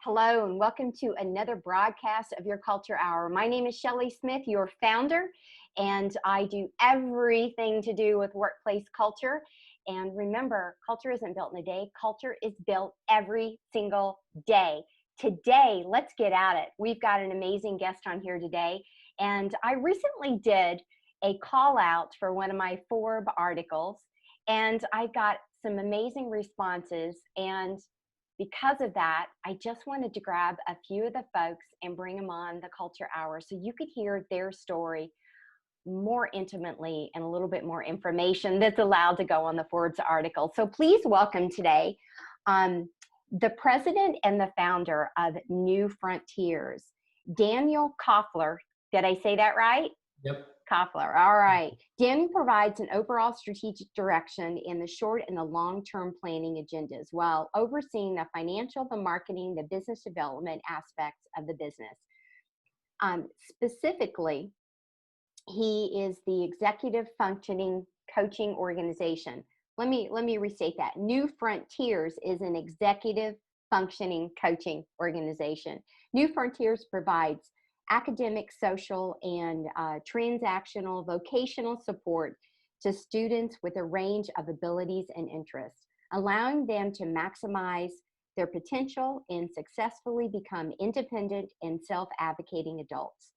Hello and welcome to another broadcast of your Culture Hour. My name is Shelley Smith, your founder, and I do everything to do with workplace culture. And remember, culture isn't built in a day. Culture is built every single day. Today, let's get at it. We've got an amazing guest on here today. And I recently did a call out for one of my Forbes articles, and I got some amazing responses. And because of that, I just wanted to grab a few of the folks and bring them on the Culture Hour so you could hear their story more intimately and a little bit more information that's allowed to go on the Forbes article. So please welcome today the president and the founder of New Frontiers, Daniel Koffler. Did I say that right? Yep. Koffler. All right. Daniel provides an overall strategic direction in the short and the long-term planning agendas while overseeing the financial, the marketing, the business development aspects of the business. Specifically, he is the executive functioning coaching organization. Let me restate that. New Frontiers is an executive functioning coaching organization. New Frontiers provides academic, social, and transactional vocational support to students with a range of abilities and interests, allowing them to maximize their potential and successfully become independent and self-advocating adults.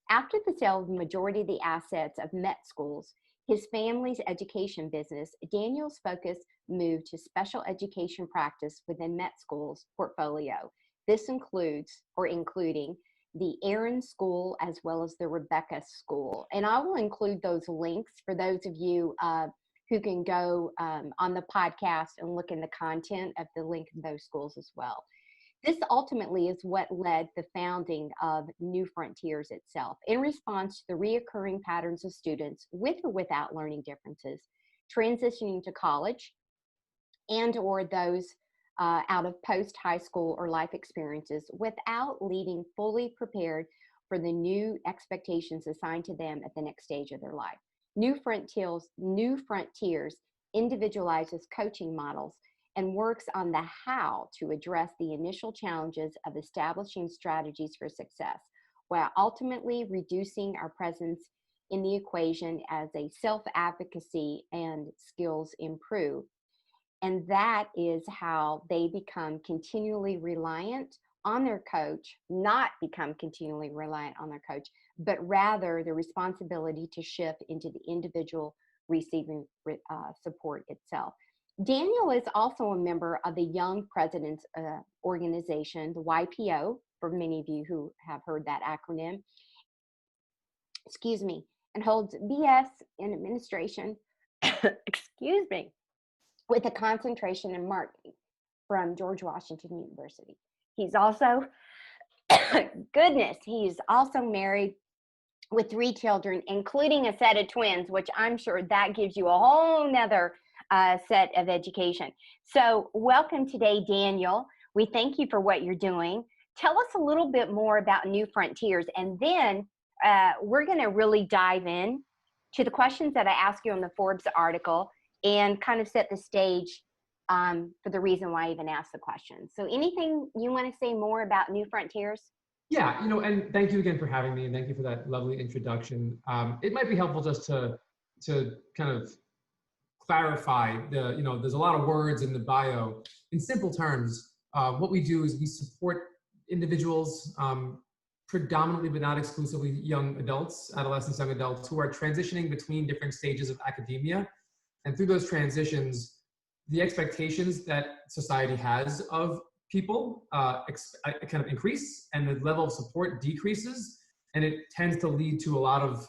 After the sale of the majority of the assets of Met Schools, his family's education business, Daniel's focus moved to special education practice within Met Schools' portfolio. This including the Aaron School as well as the Rebecca School. And I will include those links for those of you who can go on the podcast and look in the content of the link in those schools as well. This ultimately is what led the founding of New Frontiers itself in response to the reoccurring patterns of students with or without learning differences, transitioning to college and or those out of post-high school or life experiences without leaving fully prepared for the new expectations assigned to them at the next stage of their life. New Frontiers individualizes coaching models and works on the how to address the initial challenges of establishing strategies for success, while ultimately reducing our presence in the equation as a self-advocacy and skills improve. And that is how they become continually reliant on their coach, not become continually reliant on their coach, but rather the responsibility to shift into the individual receiving support itself. Daniel is also a member of the Young Presidents Organization, the YPO, for many of you who have heard that acronym, and holds BS in administration, with a concentration in marketing from George Washington University. He's also, he's also married with 3 children, including a set of twins, which I'm sure that gives you a whole nother set of education. So welcome today, Daniel. We thank you for what you're doing. Tell us a little bit more about New Frontiers, and then we're gonna really dive in to the questions that I asked you in the Forbes article and kind of set the stage for the reason why I even asked the question. So anything you want to say more about New Frontiers? Yeah, and thank you again for having me, and thank you for that lovely introduction. It might be helpful just to kind of clarify there's a lot of words in the bio. In simple terms, what we do is we support individuals, predominantly but not exclusively young adults, adolescents, young adults who are transitioning between different stages of academia. And through those transitions, the expectations that society has of people kind of increase, and the level of support decreases, and it tends to lead to a lot of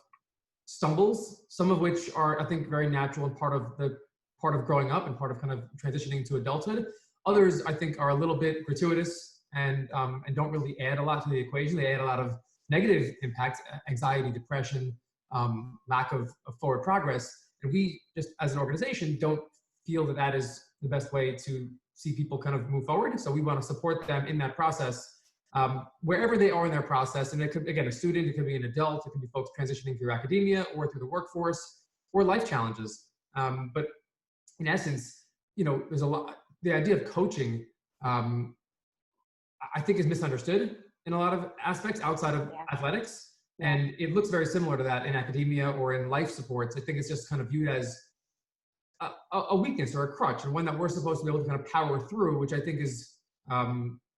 stumbles, some of which are, I think, very natural and part of growing up and part of kind of transitioning to adulthood. Others, I think, are a little bit gratuitous and don't really add a lot to the equation. They add a lot of negative impacts: anxiety, depression, lack of forward progress. And we just, as an organization, don't feel that that is the best way to see people kind of move forward. So we want to support them in that process, wherever they are in their process. And it could, again, a student, it could be an adult, it could be folks transitioning through academia or through the workforce or life challenges. But in essence, there's a lot, the idea of coaching I think is misunderstood in a lot of aspects outside of Yeah. athletics. Yeah. And it looks very similar to that in academia or in life supports. I think it's just kind of viewed as a weakness or a crutch, or one that we're supposed to be able to kind of power through, which I think is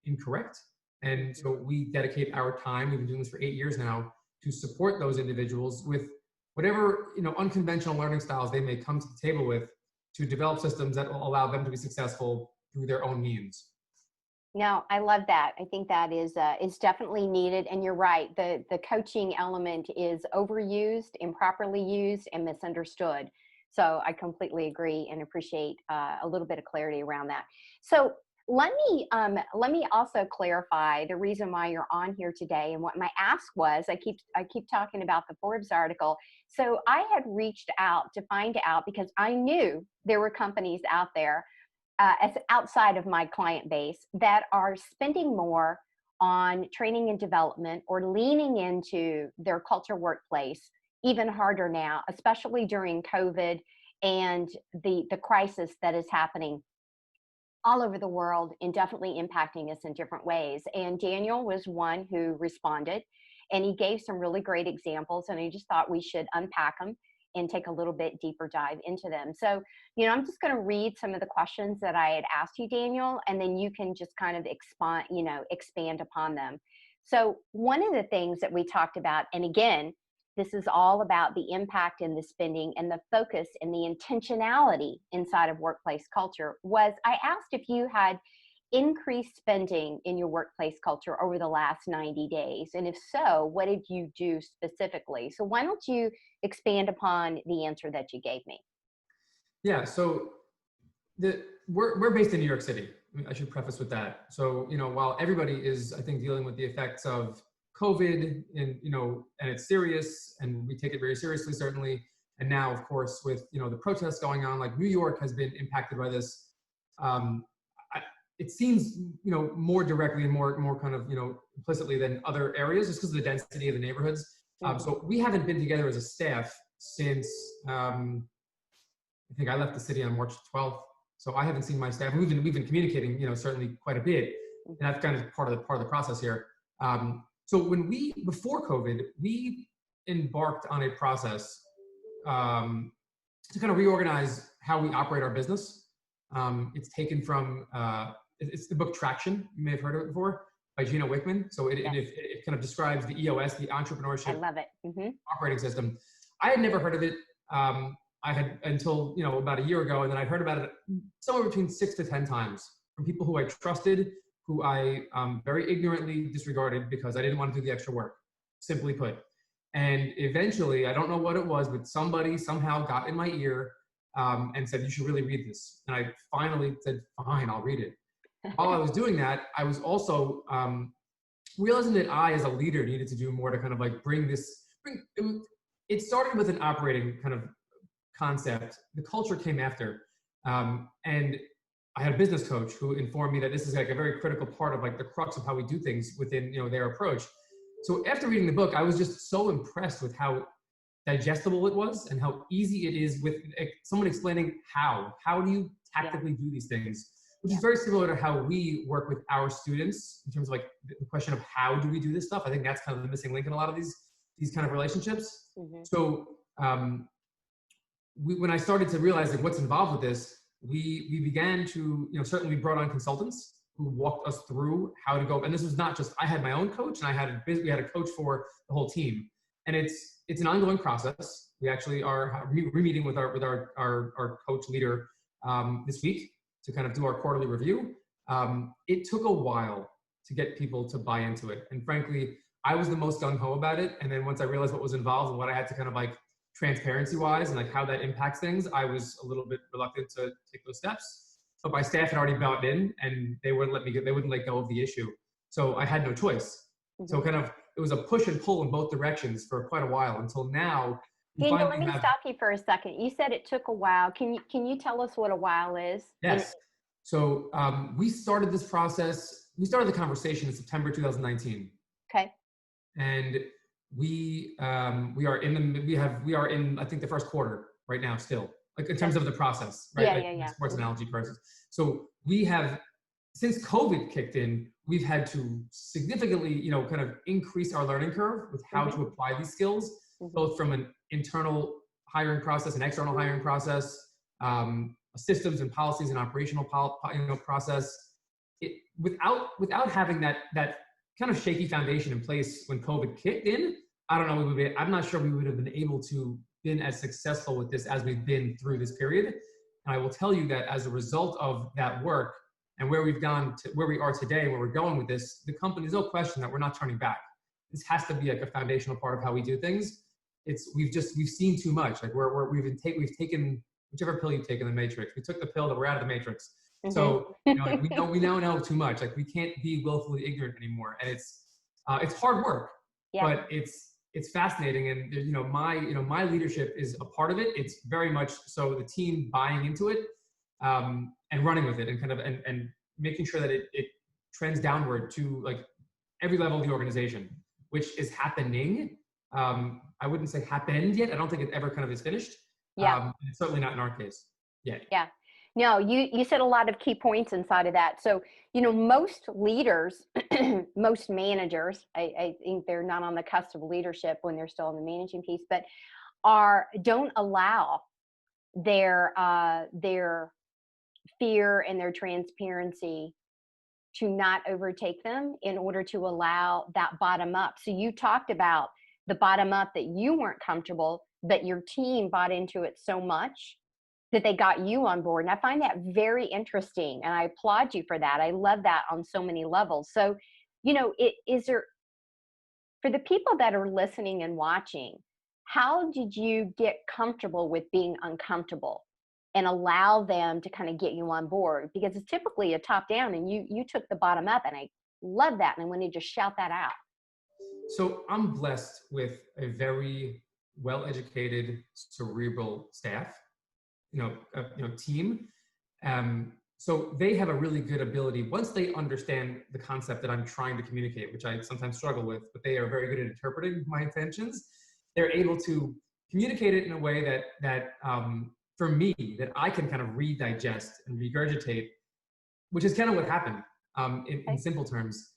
incorrect. And so we dedicate our time, we've been doing this for 8 years now, to support those individuals with whatever, you know, unconventional learning styles they may come to the table with, to develop systems that will allow them to be successful through their own means. No, I love that. I think that is definitely needed, and you're right. The coaching element is overused, improperly used, and misunderstood. So I completely agree and appreciate a little bit of clarity around that. So let me also clarify the reason why you're on here today and what my ask was. I keep talking about the Forbes article. So I had reached out to find out because I knew there were companies out there as outside of my client base that are spending more on training and development or leaning into their culture workplace even harder now, especially during COVID and the crisis that is happening all over the world and definitely impacting us in different ways. And Daniel was one who responded, and he gave some really great examples, and I just thought we should unpack them and take a little bit deeper dive into them. So, you know, I'm just going to read some of the questions that I had asked you, Daniel, and then you can just kind of expand upon them. So one of the things that we talked about, and again, this is all about the impact and the spending and the focus and the intentionality inside of workplace culture, was I asked if you had increased spending in your workplace culture over the last 90 days? And if so, what did you do specifically? So why don't you expand upon the answer that you gave me? Yeah, so we're based in New York City. I should preface with that. So, you know, while everybody is, I think, dealing with the effects of COVID, and, you know, and it's serious, and we take it very seriously, certainly. And now, of course, with, you know, the protests going on, like New York has been impacted by this. It seems, you know, more directly and more kind of, you know, implicitly than other areas, just because of the density of the neighborhoods. So we haven't been together as a staff since I think I left the city on March 12th. So I haven't seen my staff. We've been communicating, you know, certainly quite a bit, and that's kind of part of the process here. So before COVID, we embarked on a process to kind of reorganize how we operate our business. It's taken from it's the book Traction. You may have heard of it before, by Gino Wickman. So it kind of describes the EOS, the entrepreneurship I love it. operating system. I had never heard of it. I had until, you know, about a year ago, and then I'd heard about it somewhere between 6 to 10 times from people who I trusted, who I very ignorantly disregarded because I didn't want to do the extra work, simply put. And eventually, I don't know what it was, but somebody somehow got in my ear and said, "You should really read this." And I finally said, "Fine, I'll read it." While I was doing that, I was also realizing that I, as a leader, needed to do more to kind of like it started with an operating kind of concept. The culture came after. And I had a business coach who informed me that this is like a very critical part of like the crux of how we do things within, you know, their approach. So after reading the book, I was just so impressed with how digestible it was and how easy it is with someone explaining how do you tactically do these things, which is very similar to how we work with our students in terms of like the question of how do we do this stuff. I think that's kind of the missing link in a lot of these kind of relationships. So when I started to realize like what's involved with this, we began to, you know, certainly we brought on consultants who walked us through how to go. And this was not just, I had my own coach, and we had a coach for the whole team. And it's an ongoing process. We actually are re-meeting with our coach leader this week to kind of do our quarterly review. It took a while to get people to buy into it. And frankly, I was the most gung-ho about it. And then once I realized what was involved and what I had to kind of like transparency wise and like how that impacts things, I was a little bit reluctant to take those steps. But my staff had already bought in, and they wouldn't let go of the issue. So I had no choice. So kind of, it was a push and pull in both directions for quite a while until now. Daniel, let me stop you for a second. You said it took a while. Can you tell us what a while is? Yes. So we started this process. We started the conversation in September 2019. Okay. And we are in I think the first quarter right now still, like in terms of the process, right? Yeah. Sports analogy process. So we have since COVID kicked in, we've had to significantly, kind of increase our learning curve with how Mm-hmm. to apply these skills, Mm-hmm. both from an internal hiring process and external hiring process, systems and policies and operational process. Without having that kind of shaky foundation in place when COVID kicked in, I don't know. I'm not sure we would have been able to been as successful with this as we've been through this period. And I will tell you that as a result of that work and where we've gone to where we are today, where we're going with this, the company, there's no question that we're not turning back. This has to be like a foundational part of how we do things. We've seen too much. Like we've taken whichever pill you take in the matrix. We took the pill that we're out of the matrix. So like we now know too much. Like we can't be willfully ignorant anymore, and it's hard work, Yeah. but it's fascinating. And my leadership is a part of it. It's very much so the team buying into it, and running with it, and kind of and making sure that it trends downward to like every level of the organization, which is happening. I wouldn't say happened yet. I don't think it ever kind of is finished. Yeah. It's certainly not in our case yet. Yeah. No, you said a lot of key points inside of that. So, most leaders, most managers, I think they're not on the cusp of leadership when they're still in the managing piece, but don't allow their fear and their transparency to not overtake them in order to allow that bottom up. So you talked about the bottom up that you weren't comfortable, but your team bought into it so much that they got you on board. And I find that very interesting. And I applaud you for that. I love that on so many levels. So, is there, for the people that are listening and watching, how did you get comfortable with being uncomfortable and allow them to kind of get you on board? Because it's typically a top down, and you took the bottom up, and I love that. And I want to just shout that out. So I'm blessed with a very well-educated, cerebral staff, team. So they have a really good ability, once they understand the concept that I'm trying to communicate, which I sometimes struggle with, but they are very good at interpreting my intentions. They're able to communicate it in a way that for me, that I can kind of digest and regurgitate, which is kind of what happened in simple terms.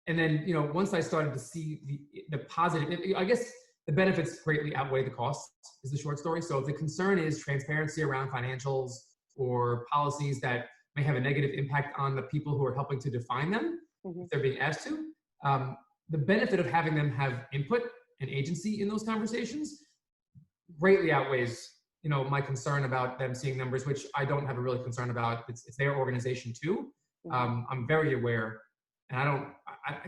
And then, once I started to see the positive, I guess the benefits greatly outweigh the costs is the short story. So if the concern is transparency around financials or policies that may have a negative impact on the people who are helping to define them, if they're being asked to, the benefit of having them have input and agency in those conversations greatly outweighs, my concern about them seeing numbers, which I don't have a really concern about. It's their organization too. I'm very aware, and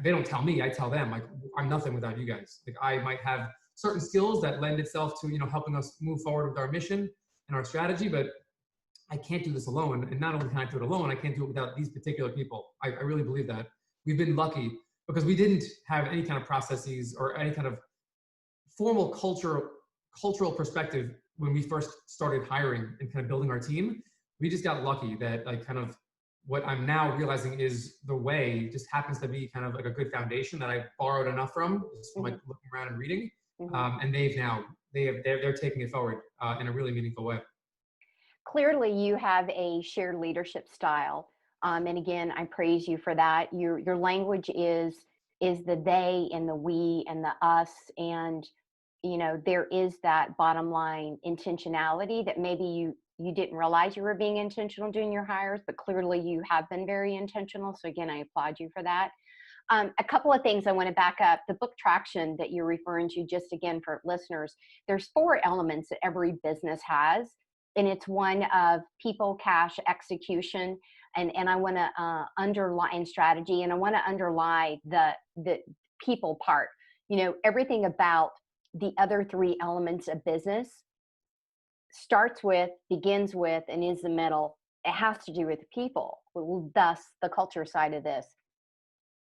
they don't tell me, I tell them, like, I'm nothing without you guys. Like, I might have certain skills that lend itself to, helping us move forward with our mission and our strategy, but I can't do this alone. And not only can I do it alone, I can't do it without these particular people. I really believe that. We've been lucky because we didn't have any kind of processes or any kind of formal cultural perspective when we first started hiring and kind of building our team. We just got lucky that, like, kind of what I'm now realizing is the way just happens to be kind of like a good foundation that I borrowed enough from, just from like looking around and reading. And they're taking it forward in a really meaningful way. Clearly you have a shared leadership style. And again, I praise you for that. Your language is the they and the we and the us. And, there is that bottom line intentionality that maybe you didn't realize you were being intentional doing your hires, but clearly you have been very intentional. So again, I applaud you for that. A couple of things I want to back up. The book Traction that you're referring to, just again for listeners, there's 4 elements that every business has. And it's one of people, cash, execution, and I want to underline strategy, and I want to underline the people part. Everything about the other 3 elements of business starts with, begins with, and is the middle. It has to do with the people, thus the culture side of this,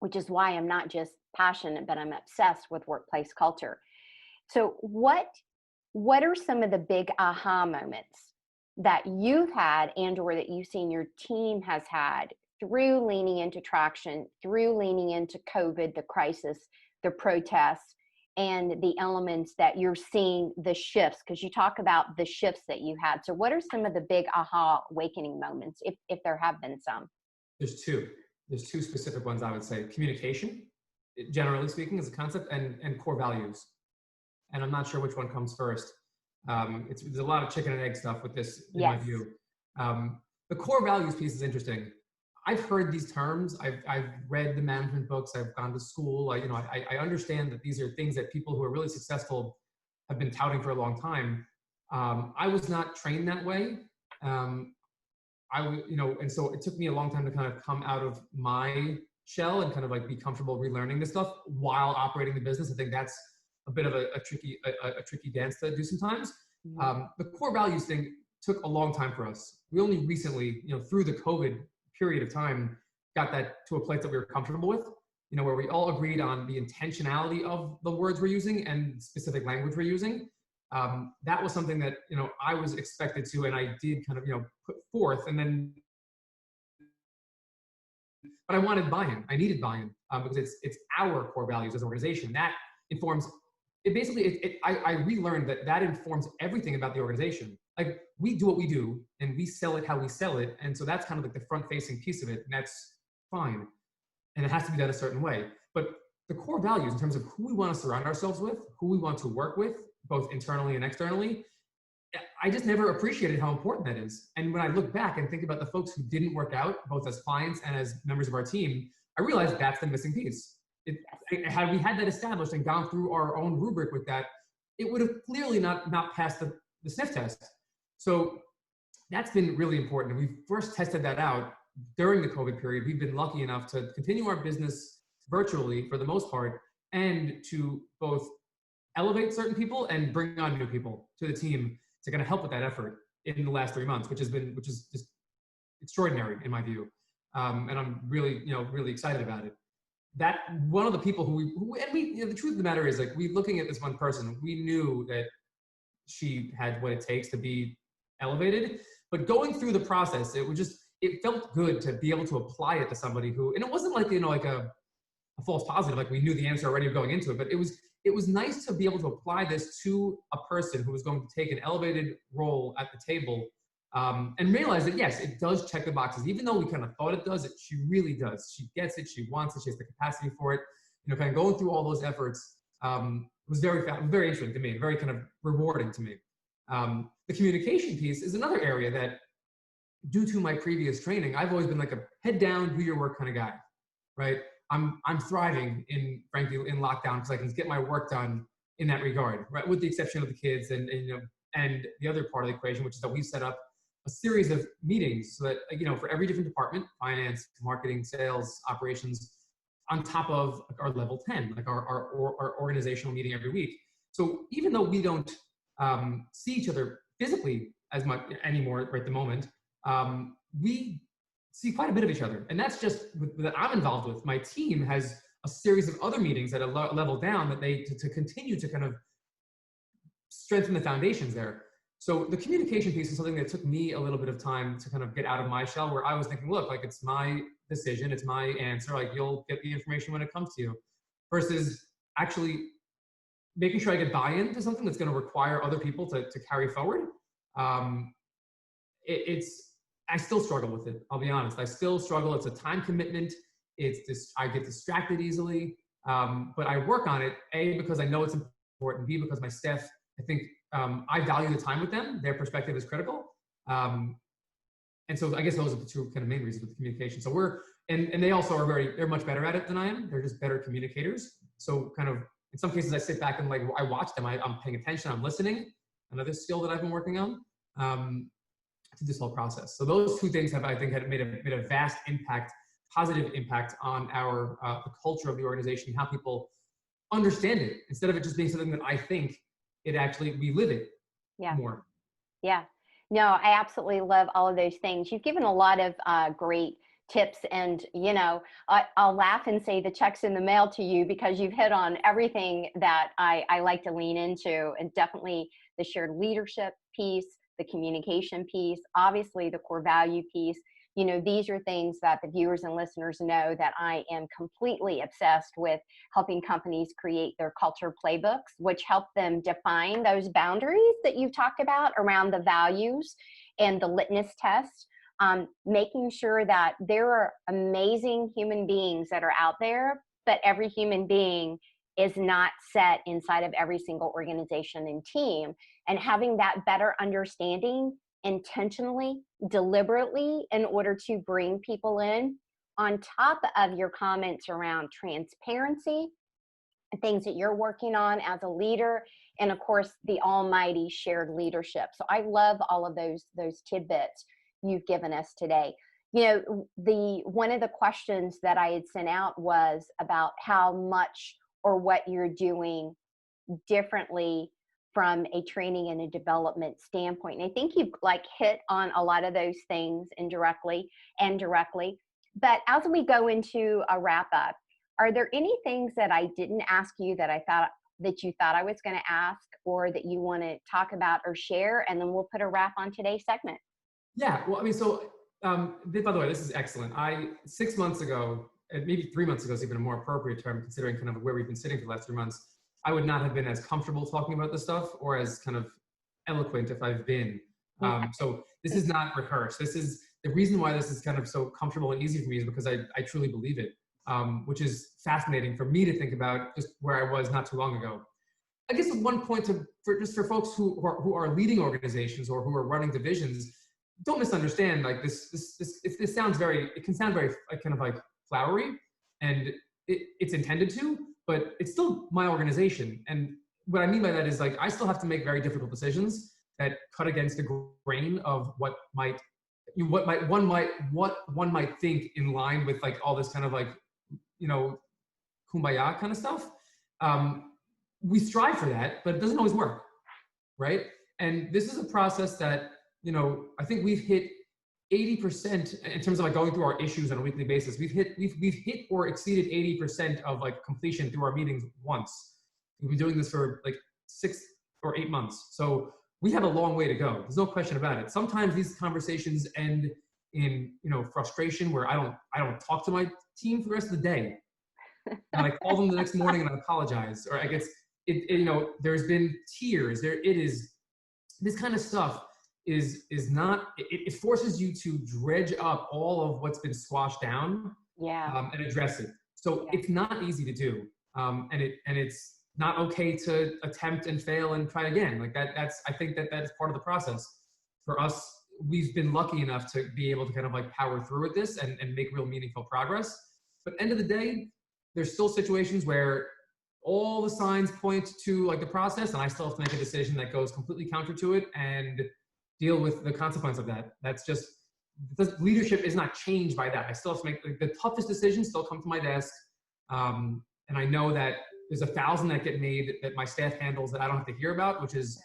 which is why I'm not just passionate, but I'm obsessed with workplace culture. So what are some of the big aha moments that you've had and or that you've seen your team has had through leaning into Traction, through leaning into COVID, the crisis, the protests, and the elements that you're seeing the shifts? Because you talk about the shifts that you had. So what are some of the big aha awakening moments, if there have been some? There's two. There's two specific ones I would say. Communication, generally speaking, is a concept, and core values. And I'm not sure which one comes first. There's a lot of chicken and egg stuff with this, in my Yes. view. The core values piece is interesting. I've heard these terms. I've read the management books. I've gone to school. I understand that these are things that people who are really successful have been touting for a long time. I was not trained that way. And so it took me a long time to kind of come out of my shell and kind of like be comfortable relearning this stuff while operating the business. I think that's a bit of a tricky dance to do sometimes. The core values thing took a long time for us. We only recently, through the COVID period of time, got that to a place that we were comfortable with, where we all agreed on the intentionality of the words we're using and specific language we're using. That was something that, I was expected to, and I did kind of, put forth, but I wanted buy-in. I needed buy-in because it's our core values as an organization. That informs, I relearned that informs everything about the organization. Like, we do what we do and we sell it how we sell it. And so that's kind of like the front-facing piece of it, and that's fine. And it has to be done a certain way. But the core values in terms of who we want to surround ourselves with, who we want to work with, both internally and externally, I just never appreciated how important that is. And when I look back and think about the folks who didn't work out, both as clients and as members of our team, I realized that's the missing piece. Had we had that established and gone through our own rubric with that, it would have clearly not passed the sniff test. So that's been really important. We first tested that out during the COVID period. We've been lucky enough to continue our business virtually for the most part, and to both elevate certain people and bring on new people to the team to kind of help with that effort in the last 3 months, which is just extraordinary in my view. And I'm really, really excited about it. That one of the people the truth of the matter is, like, we looking at this one person, we knew that she had what it takes to be elevated, but going through the process, it felt good to be able to apply it to somebody who, and it wasn't like, like a false positive, like we knew the answer already going into it, but it was nice to be able to apply this to a person who was going to take an elevated role at the table, and realize that, yes, it does check the boxes. Even though we kind of thought it does, she really does. She gets it, she wants it, she has the capacity for it. Kind of going through all those efforts was very interesting to me, very kind of rewarding to me. The communication piece is another area that, due to my previous training, I've always been like a head down, do your work kind of guy, right? I'm thriving frankly in lockdown because I can get my work done in that regard, right? With the exception of the kids and the other part of the equation, which is that we set up a series of meetings so that, for every different department, finance, marketing, sales, operations, on top of our level 10, like our organizational meeting every week. So even though we don't see each other physically as much anymore right at the moment, we see quite a bit of each other. And that's just that I'm involved with. My team has a series of other meetings at a level down that to continue to kind of strengthen the foundations there. So the communication piece is something that took me a little bit of time to kind of get out of my shell, where I was thinking, look, like, it's my decision, it's my answer, like, you'll get the information when it comes to you, versus actually making sure I get buy-in to something that's going to require other people to carry forward. I still struggle with it. I'll be honest. I still struggle. It's a time commitment. I get distracted easily, but I work on it, A, because I know it's important, B, because my staff, I think, I value the time with them. Their perspective is critical. And so I guess those are the two kind of main reasons with the communication. So and they also they're much better at it than I am. They're just better communicators. So kind of, in some cases I sit back and, like, I watch them. I'm paying attention. I'm listening. Another skill that I've been working on to this whole process. So those two things I think made a vast impact, positive impact on the culture of the organization, how people understand it, instead of it just being something that I think. We live it more. Yeah. No, I absolutely love all of those things. You've given a lot of great tips, and, I'll laugh and say the check's in the mail to you, because you've hit on everything that I like to lean into, and definitely the shared leadership piece, the communication piece, obviously the core value piece. These are things that the viewers and listeners know that I am completely obsessed with, helping companies create their culture playbooks, which help them define those boundaries that you've talked about around the values and the litmus test Making sure that there are amazing human beings that are out there, but every human being is not set inside of every single organization and team. And having that better understanding intentionally, deliberately, in order to bring people in, on top of your comments around transparency, things that you're working on as a leader, and of course the almighty shared leadership. So I love all of those tidbits you've given us today. You know, the one of the questions that I had sent out was about how much or what you're doing differently from a training and a development standpoint. And I think you've like hit on a lot of those things indirectly and directly. But as we go into a wrap up, are there any things that I didn't ask you that I thought that you thought I was going to ask, or that you want to talk about or share? And then we'll put a wrap on today's segment. Yeah, well, I mean, so by the way, this is excellent. 6 months ago, and maybe 3 months ago is even a more appropriate term, considering kind of where we've been sitting for the last 3 months. I would not have been as comfortable talking about this stuff or as kind of eloquent if I've been. So this is not rehearsed. This is the reason why this is kind of so comfortable and easy for me, is because I truly believe it, which is fascinating for me to think about, just where I was not too long ago. I guess one point for folks who are leading organizations or who are running divisions, don't misunderstand. Like this sounds it can sound very kind of like flowery, and it's intended to, but it's still my organization. And what I mean by that is, like, I still have to make very difficult decisions that cut against the grain of what one might think in line with like all this kind of like, you know, kumbaya kind of stuff. We strive for that, but it doesn't always work, right? And this is a process that, you know, I think we've hit 80% in terms of like going through our issues on a weekly basis. We've hit or exceeded 80% of like completion through our meetings once. We've been doing this for like 6 or 8 months. So we have a long way to go. There's no question about it. Sometimes these conversations end in, you know, frustration, where I don't talk to my team for the rest of the day. And I call them the next morning and I apologize. Or I guess you know, there's been tears. It is, this kind of stuff is not, it forces you to dredge up all of what's been squashed down, and address it. So it's not easy to do. And it's not okay to attempt and fail and try again. Like I think that is part of the process. For us, we've been lucky enough to be able to kind of like power through with this and make real meaningful progress. But end of the day, there's still situations where all the signs point to like the process, and I still have to make a decision that goes completely counter to it and deal with the consequence of that. That's just, leadership is not changed by that. I still have to make the toughest decisions still come to my desk. And I know that there's 1,000 that get made that my staff handles that I don't have to hear about, which is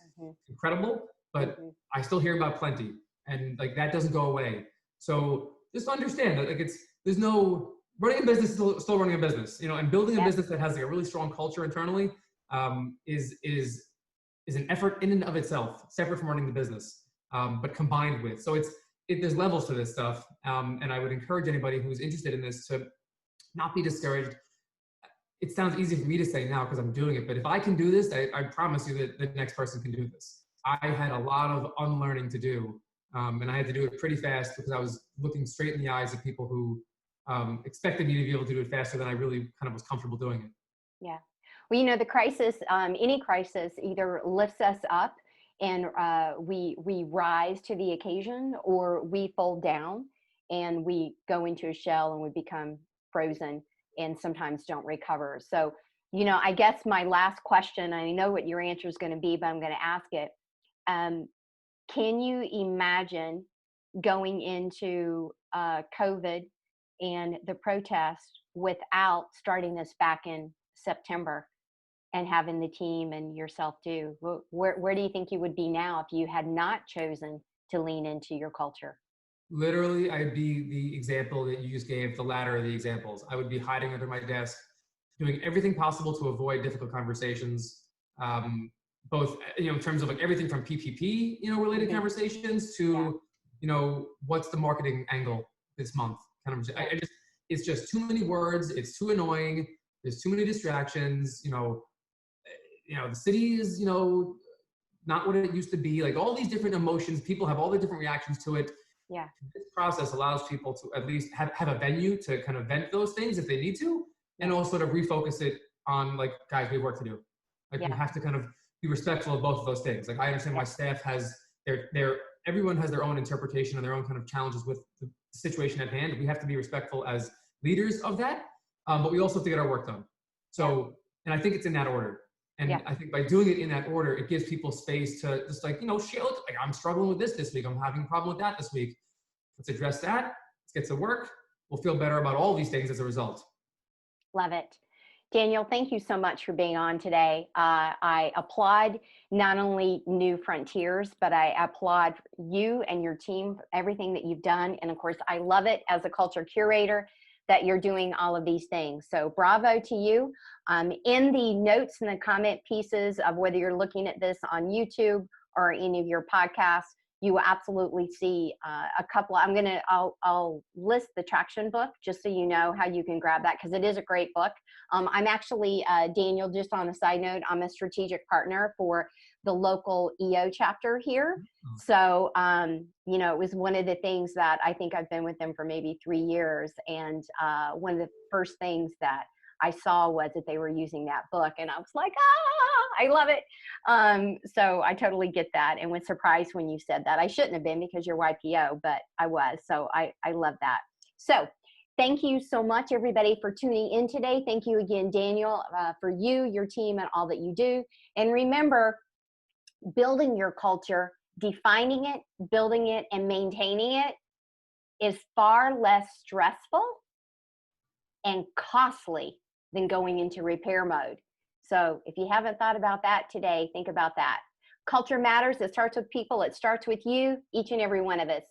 incredible, but I still hear about plenty. And like, that doesn't go away. So just understand that like there's no, running a business is still running a business, you know, and building a business that has like a really strong culture internally is an effort in and of itself, separate from running the business, but combined with. So there's levels to this stuff, and I would encourage anybody who's interested in this to not be discouraged. It sounds easy for me to say now because I'm doing it, but if I can do this, I promise you that the next person can do this. I had a lot of unlearning to do, and I had to do it pretty fast because I was looking straight in the eyes of people who expected me to be able to do it faster than I really kind of was comfortable doing it. Yeah. Well, you know, the crisis, any crisis either lifts us up and we rise to the occasion, or we fold down and we go into a shell and we become frozen and sometimes don't recover. So, you know, I guess my last question, I know what your answer is going to be, but I'm going to ask it. Can you imagine going into COVID and the protest without starting this back in September and having the team and yourself do? Where do you think you would be now if you had not chosen to lean into your culture? Literally, I'd be the example that you just gave, the latter of the examples. I would be hiding under my desk, doing everything possible to avoid difficult conversations, both, you know, in terms of like everything from PPP, you know, related conversations to, you know, what's the marketing angle this month? Kind of, it's just too many words. It's too annoying. There's too many distractions. You know, the city is, you know, not what it used to be. Like all these different emotions, people have all the different reactions to it. Yeah. This process allows people to at least have a venue to kind of vent those things if they need to, and Yeah. also to refocus it on, like, guys, we have work to do. Like, we Yeah. have to kind of be respectful of both of those things. Like, I understand Yeah. my staff has everyone has their own interpretation and their own kind of challenges with the situation at hand. We have to be respectful as leaders of that, but we also have to get our work done. Yeah. So, and I think it's in that order. Yeah. And I think by doing it in that order, it gives people space to just, like, share, look, like, I'm struggling with this week. I'm having a problem with that this week. Let's address that. Let's get to work. We'll feel better about all these things as a result. Love it. Daniel, thank you so much for being on today. I applaud not only New Frontiers, but I applaud you and your team for everything that you've done. And of course, I love it as a culture curator that you're doing all of these things. So bravo to you. In the notes and the comment pieces of whether you're looking at this on YouTube or any of your podcasts, you will absolutely see a couple. I'll list the traction book just so you know how you can grab that, because it is a great book. I'm actually, Daniel, just on a side note, I'm a strategic partner for the local EO chapter here. So, it was one of the things that I think I've been with them for maybe 3 years. And one of the first things that I saw was that they were using that book, and I was like, I love it. So I totally get that, and was surprised when you said that. I shouldn't have been, because you're YPO, but I was. So I love that. So thank you so much, everybody, for tuning in today. Thank you again, Daniel, for you, your team, and all that you do. And remember, building your culture, defining it, building it, and maintaining it is far less stressful and costly than going into repair mode. So if you haven't thought about that today, think about that. Culture matters. It starts with people. It starts with you, each and every one of us.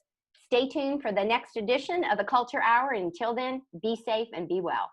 Stay tuned for the next edition of the Culture Hour. Until then, be safe and be well.